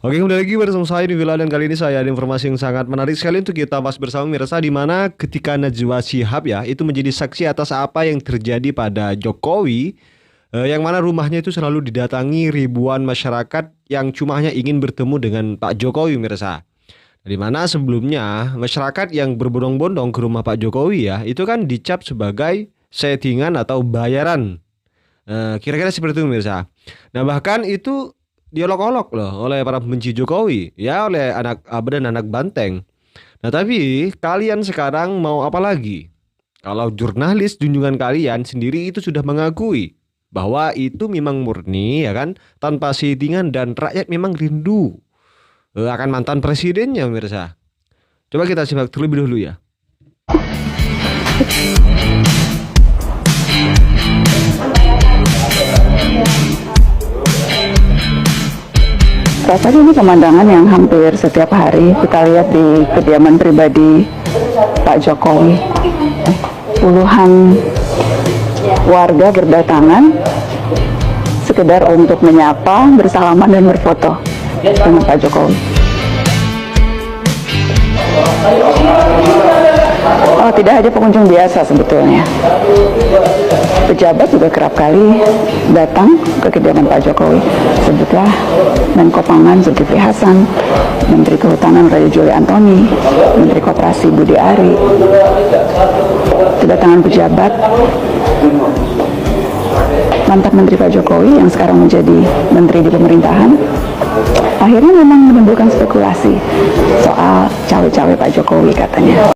Oke, kembali lagi bersama saya di Villa dan kali ini saya ada informasi yang sangat menarik sekali untuk kita bahas bersama Mirsa, di mana ketika Najwa Shihab ya itu menjadi saksi atas apa yang terjadi pada Jokowi, yang mana rumahnya itu selalu didatangi ribuan masyarakat yang cuma hanya ingin bertemu dengan Pak Jokowi, Mirsa. Di mana sebelumnya masyarakat yang berbondong-bondong ke rumah Pak Jokowi ya itu kan dicap sebagai settingan atau bayaran. Kira-kira seperti itu, Mirsa. Nah, bahkan itu diolok-olok loh oleh para pembenci Jokowi, ya oleh anak Abah dan anak Banteng. Nah, tapi kalian sekarang mau apa lagi? Kalau jurnalis junjungan kalian sendiri itu sudah mengakui bahwa itu memang murni ya kan, tanpa settingan dan rakyat memang rindu akan mantan presidennya, Mirsa. Coba kita simak terlebih dahulu ya. Rasanya ini pemandangan yang hampir setiap hari kita lihat di kediaman pribadi Pak Jokowi. Puluhan warga berdatangan sekedar untuk menyapa, bersalaman dan berfoto dengan Pak Jokowi. Oh, tidak hanya pengunjung biasa sebetulnya. Pejabat juga kerap kali datang ke kediaman Pak Jokowi. Sebutlah Menko Pangan Zulkifli Hasan, Menteri Kehutanan Raja Juli Antoni, Menteri Koperasi Budi Ari. Kedatangan pejabat mantan Menteri Pak Jokowi yang sekarang menjadi Menteri di pemerintahan akhirnya memang menimbulkan spekulasi soal cawe-cawe Pak Jokowi katanya.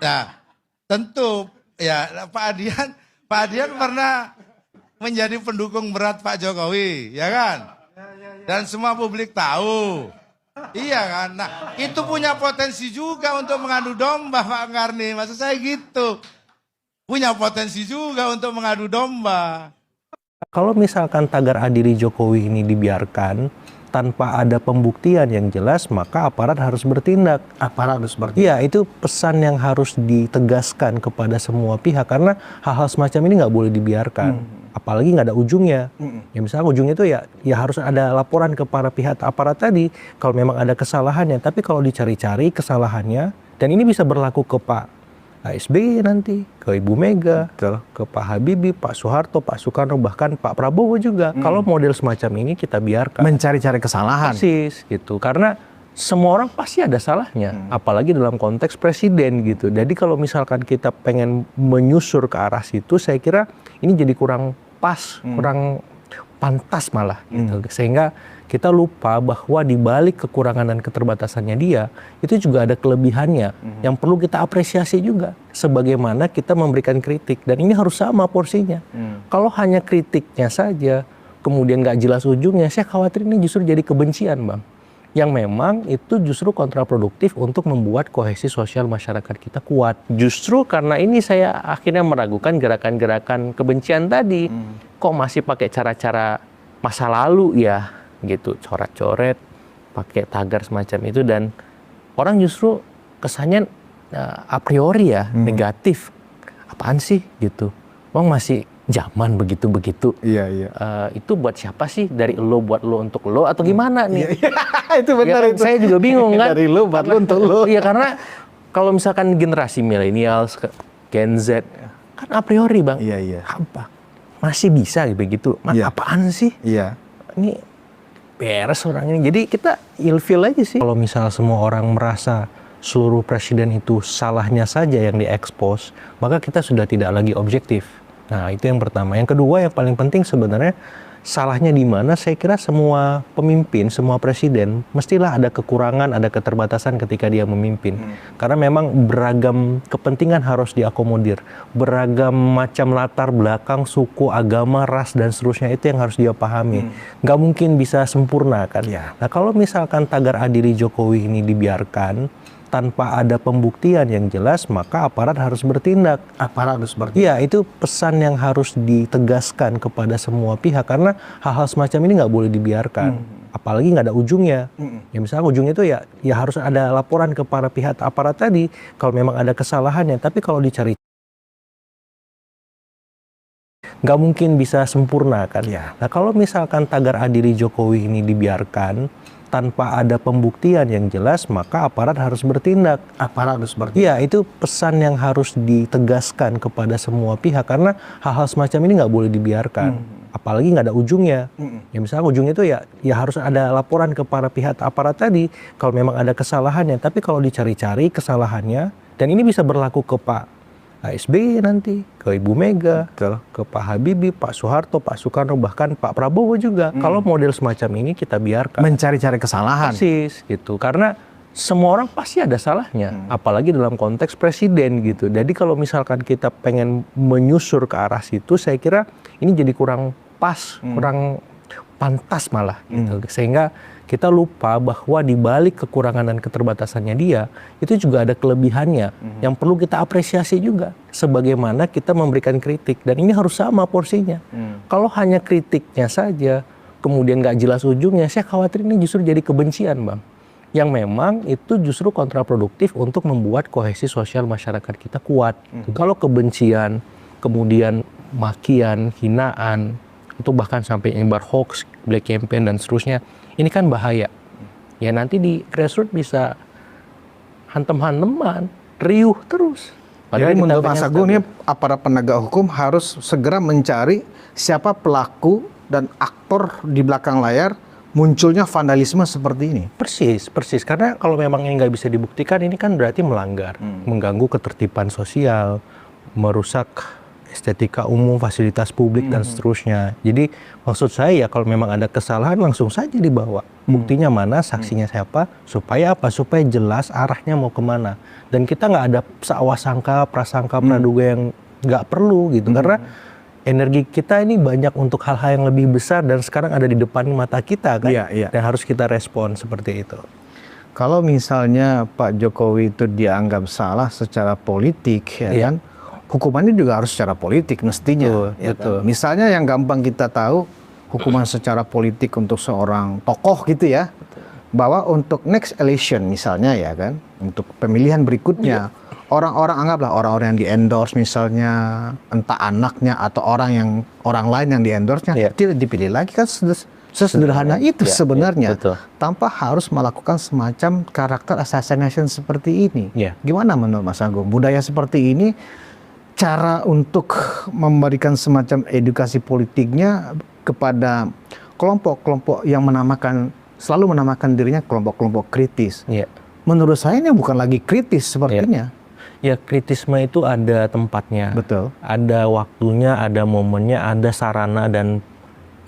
Nah, tentu ya Pak Adian pernah menjadi pendukung berat Pak Jokowi, ya kan? Dan semua publik tahu. Iya kan? Nah, itu punya potensi juga untuk mengadu domba Pak Karni. Maksud saya gitu. Punya potensi juga untuk mengadu domba. Kalau misalkan tagar adili Jokowi ini dibiarkan tanpa ada pembuktian yang jelas, maka aparat harus bertindak. Aparat harus bertindak. Iya, itu pesan yang harus ditegaskan kepada semua pihak, karena hal-hal semacam ini nggak boleh dibiarkan. Apalagi nggak ada ujungnya. Ya misalnya ujungnya itu ya harus ada laporan ke para pihak aparat tadi kalau memang ada kesalahannya. Tapi kalau dicari-cari kesalahannya, dan ini bisa berlaku ke Pak SBY nanti, ke Ibu Mega, ke Pak Habibie, Pak Soeharto, Pak Soekarno, bahkan Pak Prabowo juga. Kalau model semacam ini kita biarkan. Mencari-cari kesalahan. Persis gitu. Karena semua orang pasti ada salahnya, apalagi dalam konteks presiden gitu. Jadi kalau misalkan kita pengen menyusur ke arah situ, saya kira ini jadi kurang pas, kurang pantas malah gitu. Sehingga kita lupa bahwa di balik kekurangan dan keterbatasannya dia, itu juga ada kelebihannya yang perlu kita apresiasi juga. Sebagaimana kita memberikan kritik, dan ini harus sama porsinya. Kalau hanya kritiknya saja, kemudian nggak jelas ujungnya, saya khawatir ini justru jadi kebencian, Bang. Yang memang itu justru kontraproduktif untuk membuat kohesi sosial masyarakat kita kuat. Justru karena ini saya akhirnya meragukan gerakan-gerakan kebencian tadi. Kok masih pakai cara-cara masa lalu ya, gitu, coret-coret, pakai tagar semacam itu, dan orang justru kesannya a priori ya negatif. Apaan sih gitu? Bang masih zaman begitu-begitu. Iya. Itu buat siapa sih? Dari lo buat lo untuk lo atau gimana nih? Iya. Itu benar Ya kan? itu. Saya juga bingung kan. Dari lo buat lo untuk lo. Iya, karena kalau misalkan generasi milenial, Gen Z, kan a priori, Bang. Iya. Apa? Masih bisa begitu? Iya. Apaan sih? Iya. Ini beres orang ini. Jadi kita ilfil aja sih. Kalau misal semua orang merasa seluruh presiden itu salahnya saja yang diekspos, maka kita sudah tidak lagi objektif. Nah, itu yang pertama. Yang kedua, yang paling penting sebenarnya salahnya di mana? Saya kira semua pemimpin, semua presiden mestilah ada kekurangan, ada keterbatasan ketika dia memimpin. Karena memang beragam kepentingan harus diakomodir. Beragam macam latar belakang, suku, agama, ras, dan seterusnya itu yang harus dia pahami. Nggak mungkin bisa sempurna kan. Nah, kalau misalkan tagar adili Jokowi ini dibiarkan tanpa ada pembuktian yang jelas, maka aparat harus bertindak. Aparat harus bertindak. Iya, itu pesan yang harus ditegaskan kepada semua pihak, karena hal-hal semacam ini nggak boleh dibiarkan. Apalagi nggak ada ujungnya. Ya misalnya ujungnya itu ya harus ada laporan ke para pihak aparat tadi kalau memang ada kesalahannya. Tapi kalau dicari nggak mungkin bisa sempurna kan. Iya. Nah kalau misalkan tagar adili Jokowi ini dibiarkan tanpa ada pembuktian yang jelas, maka aparat harus bertindak. Aparat harus bertindak. Iya, itu pesan yang harus ditegaskan kepada semua pihak karena hal-hal semacam ini nggak boleh dibiarkan. Apalagi nggak ada ujungnya. Ya misalnya ujungnya itu ya harus ada laporan kepada pihak aparat tadi kalau memang ada kesalahannya. Tapi kalau dicari-cari kesalahannya, dan ini bisa berlaku ke Pak SBY nanti, ke Ibu Mega, ke Pak Habibie, Pak Soeharto, Pak Soekarno, bahkan Pak Prabowo juga. Kalau model semacam ini kita biarkan. Mencari-cari kesalahan. Persis gitu. Karena semua orang pasti ada salahnya, apalagi dalam konteks presiden gitu. Jadi kalau misalkan kita pengen menyusur ke arah situ, saya kira ini jadi kurang pas, kurang pantas malah gitu. Sehingga kita lupa bahwa di balik kekurangan dan keterbatasannya dia, itu juga ada kelebihannya yang perlu kita apresiasi juga. Sebagaimana kita memberikan kritik, dan ini harus sama porsinya. Kalau hanya kritiknya saja, kemudian nggak jelas ujungnya, saya khawatir ini justru jadi kebencian, Bang. Yang memang itu justru kontraproduktif untuk membuat kohesi sosial masyarakat kita kuat. Kalau kebencian, kemudian makian, hinaan, itu bahkan sampai nyebar hoax, black campaign dan seterusnya, ini kan bahaya. Ya nanti di grassroots bisa hantem-hanteman, riuh terus. Jadi kita menurut pengen Mas Agung stabil. ini aparat penegak hukum harus segera mencari siapa pelaku dan aktor di belakang layar munculnya vandalisme seperti ini. Persis. Karena kalau memang ini nggak bisa dibuktikan, ini kan berarti melanggar, mengganggu ketertiban sosial, merusak estetika umum, fasilitas publik dan seterusnya. Jadi maksud saya ya kalau memang ada kesalahan langsung saja dibawa. Buktinya mana, saksinya siapa, supaya apa? Supaya jelas arahnya mau kemana. Dan kita nggak ada sangka, prasangka, praduga yang nggak perlu gitu. Karena energi kita ini banyak untuk hal-hal yang lebih besar dan sekarang ada di depan mata kita kan. Iya. Dan harus kita respon seperti itu. Kalau misalnya Pak Jokowi itu dianggap salah secara politik, ya Iya. kan, hukumannya juga harus secara politik mestinya. Betul. Misalnya yang gampang kita tahu, hukuman secara politik untuk seorang tokoh gitu ya, bahwa untuk next election misalnya ya kan, untuk pemilihan berikutnya, orang-orang anggaplah orang-orang yang di-endorse misalnya, entah anaknya atau orang lain yang di-endorse-nya, tidak dipilih lagi kan. Sesederhana itu sebenarnya, tanpa harus melakukan semacam karakter assassination seperti ini. Gimana menurut Mas Agung? Budaya seperti ini, cara untuk memberikan semacam edukasi politiknya kepada kelompok-kelompok yang selalu menamakan dirinya kelompok-kelompok kritis. Menurut saya ini bukan lagi kritis sepertinya. Ya, kritisme itu ada tempatnya. Betul. Ada waktunya, ada momennya, ada sarana dan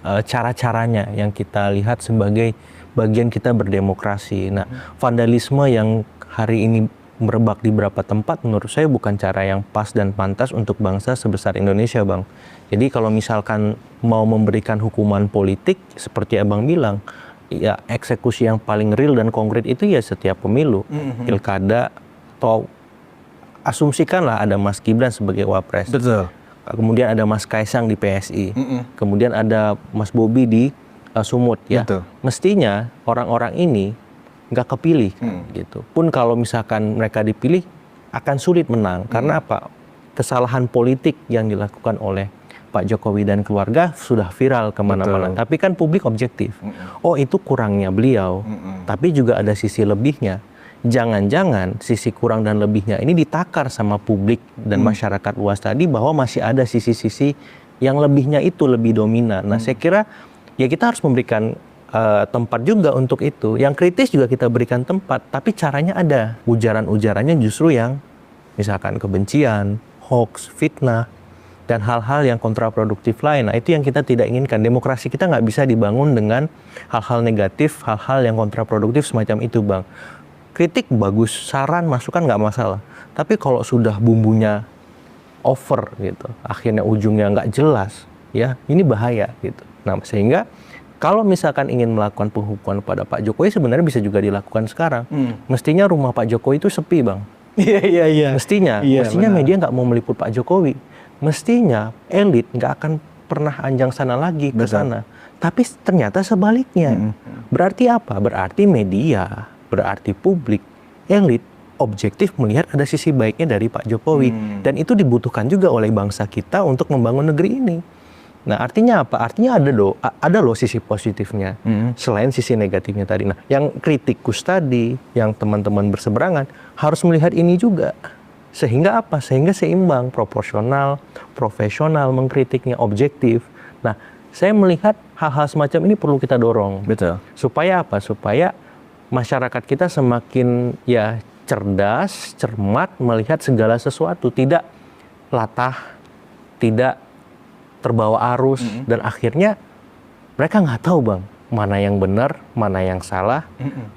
cara-caranya yang kita lihat sebagai bagian kita berdemokrasi. Nah, vandalisme yang hari ini merebak di beberapa tempat menurut saya bukan cara yang pas dan pantas untuk bangsa sebesar Indonesia, Bang. Jadi kalau misalkan mau memberikan hukuman politik seperti Abang bilang, ya eksekusi yang paling real dan konkret itu ya setiap pemilu, pilkada, atau asumsikanlah ada Mas Gibran sebagai wapres. Betul. Kemudian ada Mas Kaisang di PSI, kemudian ada Mas Bobi di Sumut, ya. Betul. Mestinya orang-orang ini nggak kepilih, gitu. Pun kalau misalkan mereka dipilih, akan sulit menang. Karena apa? Kesalahan politik yang dilakukan oleh Pak Jokowi dan keluarga sudah viral kemana-mana. Tapi kan publik objektif. Oh itu kurangnya beliau, tapi juga ada sisi lebihnya. Jangan-jangan sisi kurang dan lebihnya ini ditakar sama publik dan masyarakat luas tadi bahwa masih ada sisi-sisi yang lebihnya itu lebih dominan. Nah saya kira ya kita harus memberikan tempat juga untuk itu. Yang kritis juga kita berikan tempat, tapi caranya ada. Ujaran-ujarannya justru yang misalkan kebencian, hoax, fitnah, dan hal-hal yang kontraproduktif lain. Nah itu yang kita tidak inginkan. Demokrasi kita nggak bisa dibangun dengan hal-hal negatif, hal-hal yang kontraproduktif semacam itu, Bang. Kritik bagus, saran, masukan nggak masalah. Tapi kalau sudah bumbunya over gitu, akhirnya ujungnya nggak jelas, ya ini bahaya gitu. Nah sehingga kalau misalkan ingin melakukan penghukuman pada Pak Jokowi sebenarnya bisa juga dilakukan sekarang. Mestinya rumah Pak Jokowi itu sepi, Bang. Iya. Mestinya media nggak mau meliput Pak Jokowi. Mestinya elit nggak akan pernah anjang sana lagi ke sana. Tapi ternyata sebaliknya. Berarti apa? Berarti media, berarti publik, elit objektif melihat ada sisi baiknya dari Pak Jokowi. Dan itu dibutuhkan juga oleh bangsa kita untuk membangun negeri ini. Nah, artinya apa? Artinya ada loh sisi positifnya selain sisi negatifnya tadi. Nah, yang kritikus tadi, yang teman-teman berseberangan harus melihat ini juga. Sehingga apa? Sehingga seimbang, proporsional, profesional, mengkritiknya objektif. Nah, saya melihat hal-hal semacam ini perlu kita dorong. Betul. Supaya apa? Supaya masyarakat kita semakin ya cerdas, cermat melihat segala sesuatu, tidak latah, tidak terbawa arus, dan akhirnya mereka nggak tahu Bang, mana yang benar, mana yang salah,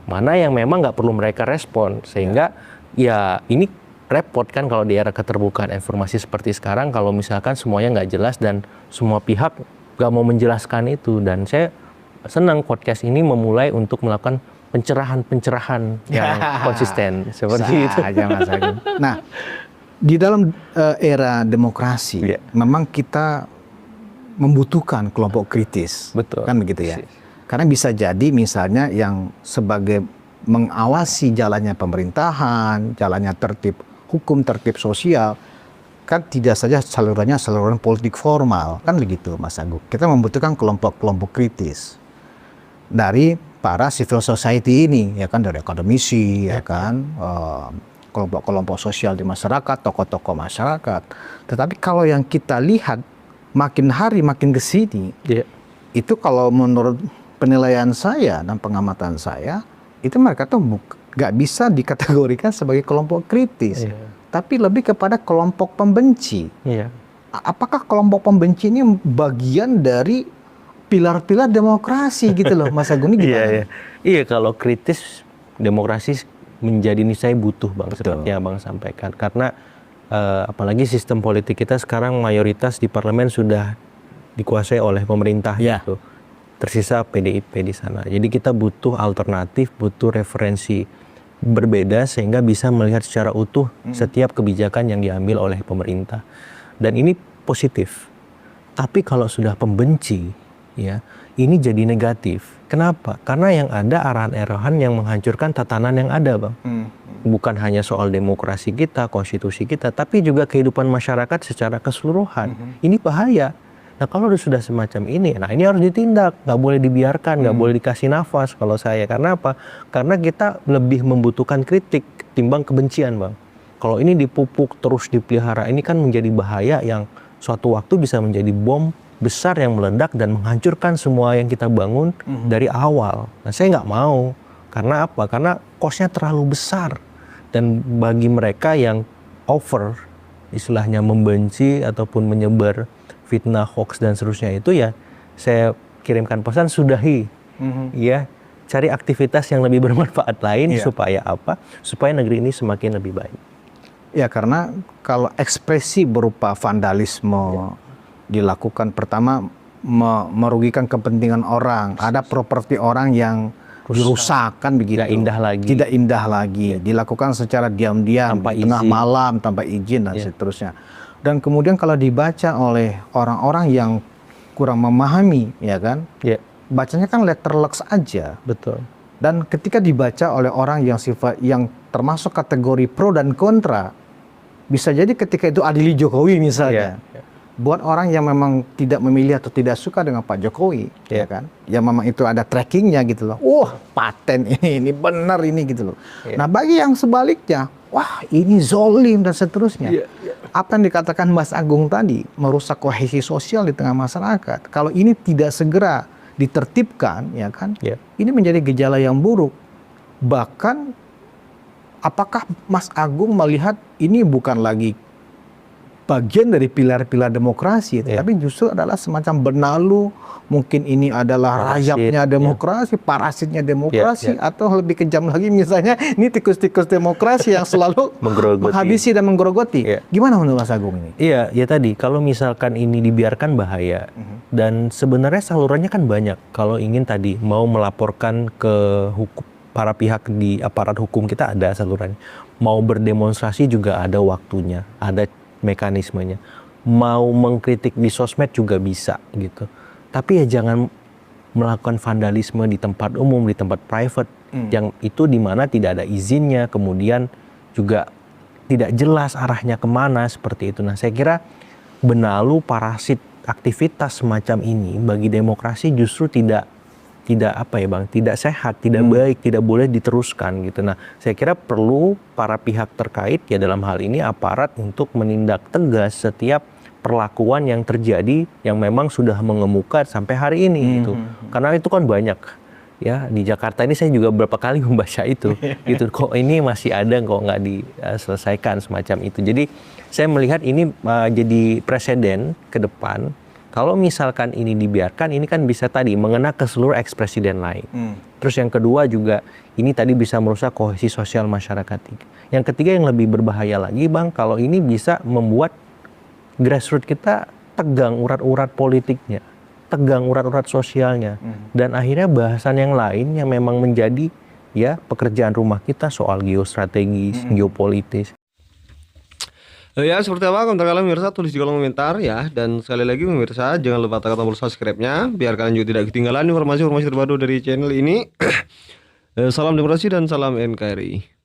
mana yang memang nggak perlu mereka respon. Sehingga ya ini repot kan kalau di era keterbukaan informasi seperti sekarang, kalau misalkan semuanya nggak jelas dan semua pihak nggak mau menjelaskan itu. Dan saya senang podcast ini memulai untuk melakukan pencerahan yang konsisten seperti itu. Aja Mas Agung. Nah, di dalam era demokrasi, memang kita membutuhkan kelompok kritis. Betul. Kan begitu ya. Karena bisa jadi misalnya yang sebagai mengawasi jalannya pemerintahan, jalannya tertib hukum, tertib sosial, kan tidak saja saluran politik formal, kan begitu Mas Agung. Kita membutuhkan kelompok-kelompok kritis dari para civil society ini, ya kan, dari akademisi, ya kan, kelompok-kelompok sosial di masyarakat, tokoh-tokoh masyarakat. Tetapi kalau yang kita lihat makin hari makin ke sini, itu kalau menurut penilaian saya dan pengamatan saya, itu mereka tuh nggak bisa dikategorikan sebagai kelompok kritis, tapi lebih kepada kelompok pembenci. Apakah kelompok pembenci ini bagian dari pilar-pilar demokrasi gitu loh, Mas Agung, ini gimana? Iya, kalau kritis demokrasi menjadi niscaya butuh Bang, seperti yang Bang sampaikan. Karena apalagi sistem politik kita sekarang mayoritas di parlemen sudah dikuasai oleh pemerintah gitu. Tersisa PDIP di sana. Jadi kita butuh alternatif, butuh referensi berbeda sehingga bisa melihat secara utuh setiap kebijakan yang diambil oleh pemerintah. Dan ini positif. Tapi kalau sudah pembenci, ya, ini jadi negatif. Kenapa? Karena yang ada arahan-arahan yang menghancurkan tatanan yang ada, Bang. Bukan hanya soal demokrasi kita, konstitusi kita, tapi juga kehidupan masyarakat secara keseluruhan. Ini bahaya. Nah, kalau sudah semacam ini, nah ini harus ditindak, nggak boleh dibiarkan, nggak boleh dikasih nafas kalau saya. Karena apa? Karena kita lebih membutuhkan kritik timbang kebencian, Bang. Kalau ini dipupuk terus dipelihara, ini kan menjadi bahaya yang suatu waktu bisa menjadi bom besar yang meledak dan menghancurkan semua yang kita bangun dari awal. Nah, saya nggak mau. Karena apa? Karena cost-nya terlalu besar. Dan bagi mereka yang over, istilahnya membenci ataupun menyebar fitnah, hoax dan seterusnya itu, ya saya kirimkan pesan, sudahi. Ya, cari aktivitas yang lebih bermanfaat lain supaya apa? Supaya negeri ini semakin lebih baik. Ya, karena kalau ekspresi berupa vandalisme dilakukan, pertama merugikan kepentingan orang, ada properti orang yang dirusak kan begitu. Tidak indah lagi. Tidak indah lagi. Dilakukan secara diam-diam di tengah malam tanpa izin dan seterusnya. Dan kemudian kalau dibaca oleh orang-orang yang kurang memahami, ya kan? Bacanya kan letterlux aja. Betul. Dan ketika dibaca oleh orang yang termasuk kategori pro dan kontra, bisa jadi ketika itu adili Jokowi misalnya. Buat orang yang memang tidak memilih atau tidak suka dengan Pak Jokowi, ya kan? Ya memang itu ada trackingnya gitu loh. Wah, paten ini benar ini gitu loh. Nah, bagi yang sebaliknya, wah ini zolim dan seterusnya. Apa yang dikatakan Mas Agung tadi, merusak kohesi sosial di tengah masyarakat. Kalau ini tidak segera ditertibkan, ya kan? Ini menjadi gejala yang buruk. Bahkan, apakah Mas Agung melihat ini bukan lagi bagian dari pilar-pilar demokrasi, tapi justru adalah semacam benalu, mungkin ini adalah rayapnya demokrasi, parasitnya demokrasi, atau lebih kejam lagi misalnya ini tikus-tikus demokrasi yang selalu menghabisi dan menggerogoti. Gimana menurut Mas Agung ini? Iya, ya tadi kalau misalkan ini dibiarkan bahaya, dan sebenarnya salurannya kan banyak. Kalau ingin tadi mau melaporkan ke hukum, para pihak di aparat hukum kita ada salurannya. Mau berdemonstrasi juga ada waktunya, ada mekanismenya. Mau mengkritik di sosmed juga bisa gitu. Tapi ya jangan melakukan vandalisme di tempat umum, di tempat private, yang itu dimana tidak ada izinnya, kemudian juga tidak jelas arahnya kemana, seperti itu. Nah, saya kira benalu, parasit aktivitas semacam ini bagi demokrasi justru tidak apa ya Bang, tidak sehat, tidak baik, tidak boleh diteruskan gitu. Nah, saya kira perlu para pihak terkait ya dalam hal ini aparat untuk menindak tegas setiap perlakuan yang terjadi yang memang sudah mengemuka sampai hari ini gitu. Karena itu kan banyak ya di Jakarta ini saya juga beberapa kali membaca itu gitu. Kok ini masih ada kok nggak diselesaikan semacam itu. Jadi saya melihat ini jadi presiden ke depan. Kalau misalkan ini dibiarkan, ini kan bisa tadi mengena ke seluruh ex-presiden lain. Terus yang kedua juga, ini tadi bisa merusak kohesi sosial masyarakat. Yang ketiga yang lebih berbahaya lagi Bang, kalau ini bisa membuat grassroots kita tegang urat-urat politiknya, tegang urat-urat sosialnya. Dan akhirnya bahasan yang lain yang memang menjadi ya pekerjaan rumah kita soal geostrategis, geopolitis. Ya seperti apa komentar kalian pemirsa, tulis di kolom komentar ya. Dan sekali lagi pemirsa, jangan lupa tekan tombol subscribe-nya biar kalian juga tidak ketinggalan informasi-informasi terbaru dari channel ini. Salam demokrasi dan salam NKRI.